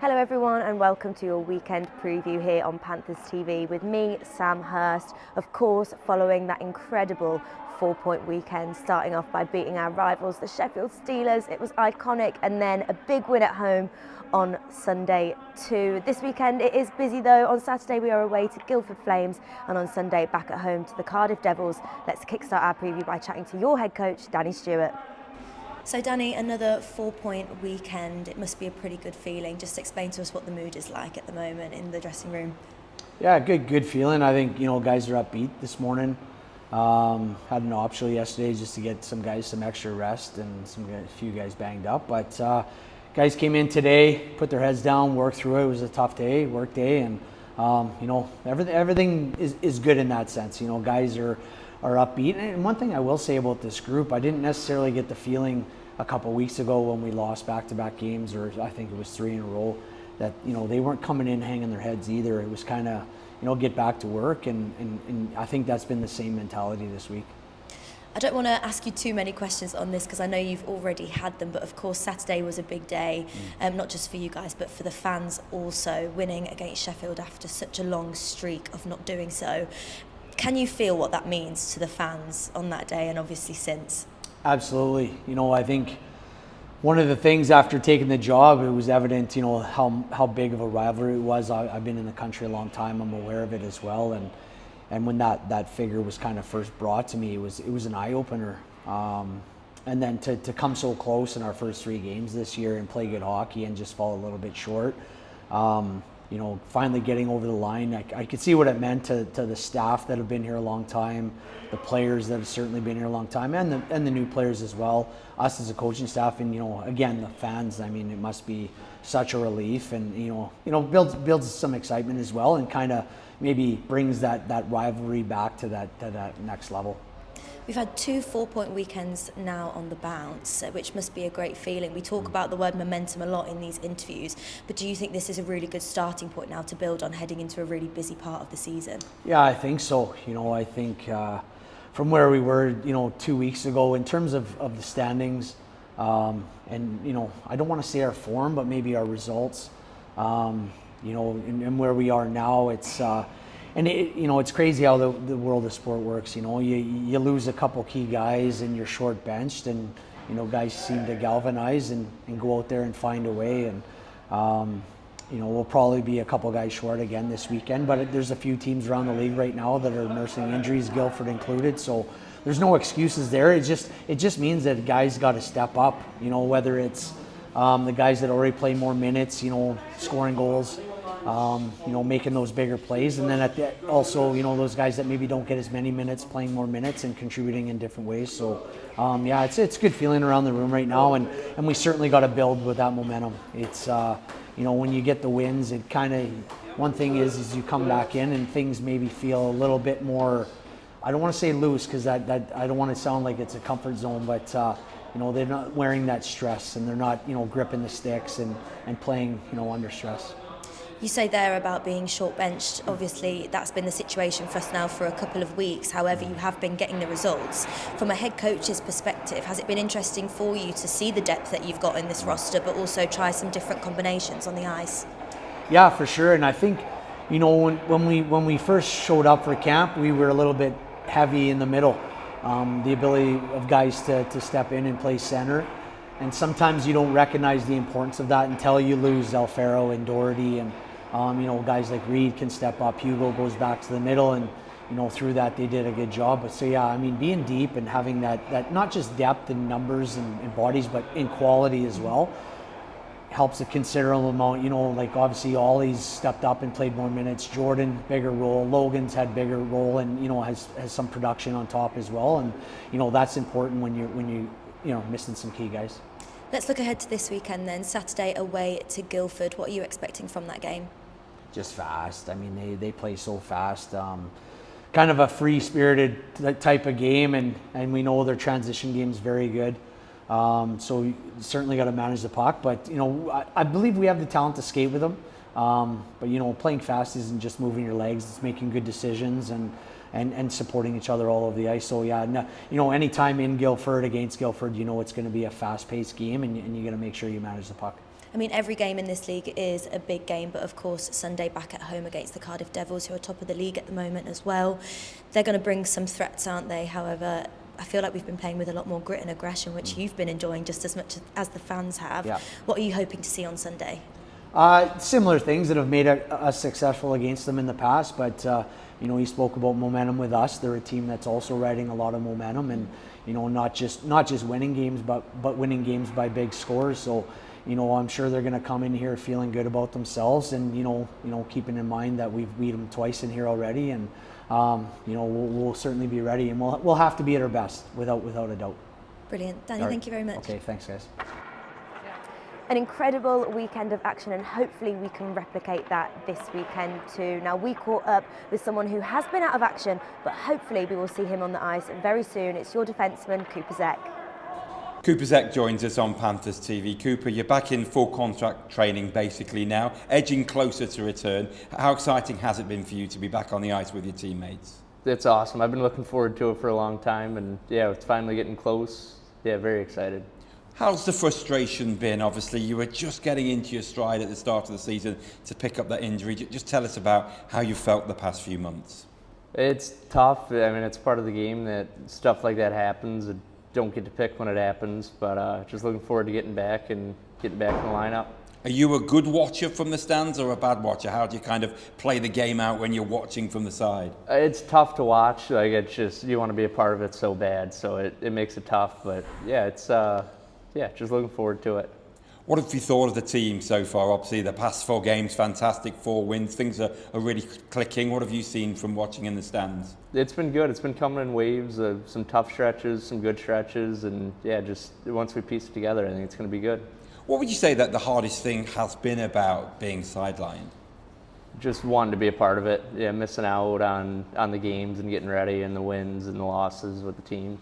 Hello everyone and welcome to your weekend preview here on Panthers TV with me, Sam Hurst. Of course, following that incredible 4-point weekend, starting off by beating our rivals, the Sheffield Steelers. It was iconic, and then a big win at home on Sunday too. This weekend it is busy though. On Saturday we are away to Guildford Flames, and on Sunday back at home to the Cardiff Devils. Let's kickstart our preview by chatting to your head coach, Danny Stewart. So Danny, another 4-point weekend. It must be a pretty good feeling. Just explain to us what the mood is like at the moment in the dressing room. Yeah, good feeling. I think, guys are upbeat this morning. Had an optional yesterday just to get some guys some extra rest and a few guys banged up. But guys came in today, put their heads down, worked through it. It was a tough day, work day, and everything is good in that sense. Guys are upbeat. And one thing I will say about this group, I didn't necessarily get the feeling a couple weeks ago when we lost back-to-back games, or I think it was 3 in a row, that they weren't coming in hanging their heads either. It was kind of get back to work, and I think that's been the same mentality this week. I don't want to ask you too many questions on this because I know you've already had them, but of course Saturday was a big day, not just for you guys but for the fans also, winning against Sheffield after such a long streak of not doing so. Can you feel what that means to the fans on that day and obviously since? Absolutely. I think one of the things after taking the job, it was evident, how big of a rivalry it was. I've been in the country a long time. I'm aware of it as well. And when that figure was kind of first brought to me, it was an eye opener. And then to come so close in our first 3 games this year and play good hockey and just fall a little bit short. Finally getting over the line, I could see what it meant to the staff that have been here a long time, the players that have certainly been here a long time, and the new players as well, us as a coaching staff, and again the fans. I mean, it must be such a relief, and builds some excitement as well, and kind of maybe brings that rivalry back to that next level. We've had 2 4-point weekends now on the bounce, which must be a great feeling. We talk about the word momentum a lot in these interviews, but do you think this is a really good starting point now to build on heading into a really busy part of the season? Yeah, I think so. I think from where we were, 2 weeks ago in terms of the standings, and I don't want to say our form, but maybe our results, and where we are now, it's. And it's crazy how the world of sport works. You lose a couple key guys and you're short benched, and guys seem to galvanize and go out there and find a way. And we'll probably be a couple guys short again this weekend. But there's a few teams around the league right now that are nursing injuries, Guildford included. So there's no excuses there. It just means that guys got to step up. Whether it's the guys that already play more minutes, scoring goals. Making those bigger plays, and then also those guys that maybe don't get as many minutes, playing more minutes and contributing in different ways. So it's a good feeling around the room right now, and we certainly got to build with that momentum. It's when you get the wins, it kind of, one thing is you come back in and things maybe feel a little bit more, I don't want to say loose because that I don't want to sound like it's a comfort zone, but they're not wearing that stress, and they're not gripping the sticks and playing under stress. You say there about being short benched. Obviously, that's been the situation for us now for a couple of weeks. However, you have been getting the results. From a head coach's perspective, has it been interesting for you to see the depth that you've got in this roster, but also try some different combinations on the ice? Yeah, for sure. And I think, when we first showed up for camp, we were a little bit heavy in the middle. The ability of guys to step in and play center. And sometimes you don't recognize the importance of that until you lose Alfaro and Doherty, and guys like Reed can step up. Hugo goes back to the middle, and through that they did a good job. But so yeah, I mean, being deep and having that not just depth in numbers and bodies, but in quality as well, helps a considerable amount. Like obviously Ollie's stepped up and played more minutes. Jordan, bigger role. Logan's had bigger role, and has some production on top as well. And that's important when you missing some key guys. Let's look ahead to this weekend then. Saturday away to Guildford. What are you expecting from that game? Just fast. I mean, they play so fast. Kind of a free-spirited type of game, and we know their transition game is very good. So you certainly got to manage the puck. But, I believe we have the talent to skate with them. But, playing fast isn't just moving your legs. It's making good decisions and supporting each other all over the ice. So, yeah, anytime in Guildford against Guildford, it's going to be a fast-paced game, and you got to make sure you manage the puck. I mean, every game in this league is a big game, but of course Sunday back at home against the Cardiff Devils, who are top of the league at the moment as well. They're going to bring some threats, aren't they? However, I feel like we've been playing with a lot more grit and aggression, which you've been enjoying just as much as the fans have. Yeah. What are you hoping to see on Sunday? Similar things that have made us successful against them in the past, but you know, he spoke about momentum with us. They're a team that's also riding a lot of momentum, and you know, not just winning games, but winning games by big scores. So, you know, I'm sure they're going to come in here feeling good about themselves, and you know, keeping in mind that we've beat them twice in here already, and you know, we'll certainly be ready, and we'll have to be at our best without a doubt. Brilliant, Danny. All right. Thank you very much. Okay, thanks, guys. An incredible weekend of action, and hopefully we can replicate that this weekend too. Now, we caught up with someone who has been out of action, but hopefully we will see him on the ice very soon. It's your defenceman, Cooper Zech. Cooper Zech joins us on Panthers TV. Cooper, you're back in full contract training basically now, edging closer to return. How exciting has it been for you to be back on the ice with your teammates? It's awesome. I've been looking forward to it for a long time, and yeah, it's finally getting close. Yeah, very excited. How's the frustration been? Obviously, you were just getting into your stride at the start of the season to pick up that injury. Just tell us about how you felt the past few months. It's tough. I mean, it's part of the game that stuff like that happens. I don't get to pick when it happens, but just looking forward to getting back in the lineup. Are you a good watcher from the stands or a bad watcher? How do you kind of play the game out when you're watching from the side? It's tough to watch. Like, it's just, you want to be a part of it so bad, so it makes it tough. But yeah, it's just looking forward to it. What have you thought of the team so far? Obviously, the past 4 games, fantastic, 4 wins. Things are really clicking. What have you seen from watching in the stands? It's been good. It's been coming in waves of some tough stretches, some good stretches, and yeah, just once we piece it together, I think it's going to be good. What would you say that the hardest thing has been about being sidelined? Just wanting to be a part of it. Yeah, missing out on the games and getting ready, and the wins and the losses with the team.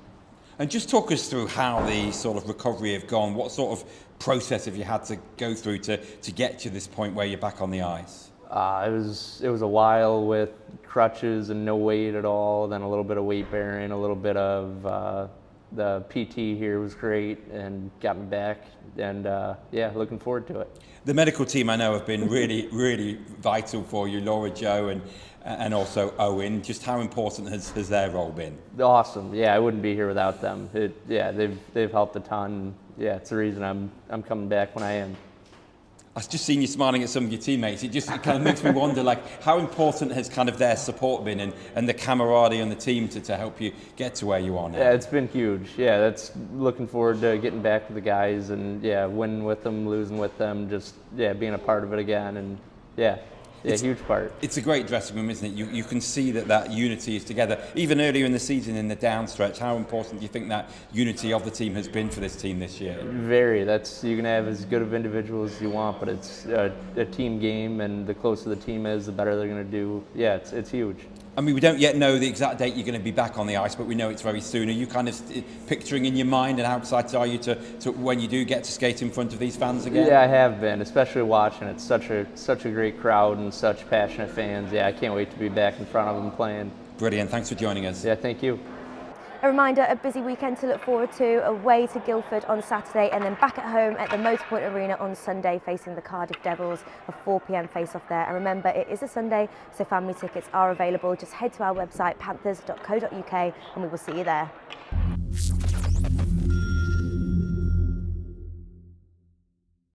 And just talk us through how the sort of recovery have gone. What sort of process have you had to go through to get to this point where you're back on the ice? It was a while with crutches and no weight at all, then a little bit of weight bearing, a little bit of the PT here was great and got me back, and yeah, looking forward to it. The medical team I know have been really, really vital for you, Laura, Joe, and also Owen. Just how important has their role been? Awesome. Yeah, I wouldn't be here without them. They've helped a ton. Yeah, it's the reason I'm coming back when I am. I've just seen you smiling at some of your teammates. It kind of makes me wonder, like, how important has kind of their support been and the camaraderie on the team to help you get to where you are now? Yeah, it's been huge. Yeah, that's looking forward to getting back with the guys and yeah, winning with them, losing with them, just yeah, being a part of it again, and yeah. Yeah, huge part. It's a great dressing room, isn't it? You can see that unity is together. Even earlier in the season, in the down stretch, how important do you think that unity of the team has been for this team this year? Very. You can have as good of individuals as you want, but it's a team game, and the closer the team is, the better they're going to do. Yeah, it's huge. I mean, we don't yet know the exact date you're going to be back on the ice, but we know it's very soon. Are you kind of picturing in your mind, and how excited are you to when you do get to skate in front of these fans again? Yeah, I have been, especially watching. It's such a great crowd and such passionate fans. Yeah, I can't wait to be back in front of them playing. Brilliant. Thanks for joining us. Yeah, thank you. A reminder, a busy weekend to look forward to, away to Guildford on Saturday and then back at home at the Motorpoint Arena on Sunday facing the Cardiff Devils, a 4 p.m. face-off there. And remember, it is a Sunday, so family tickets are available. Just head to our website, panthers.co.uk, and we will see you there.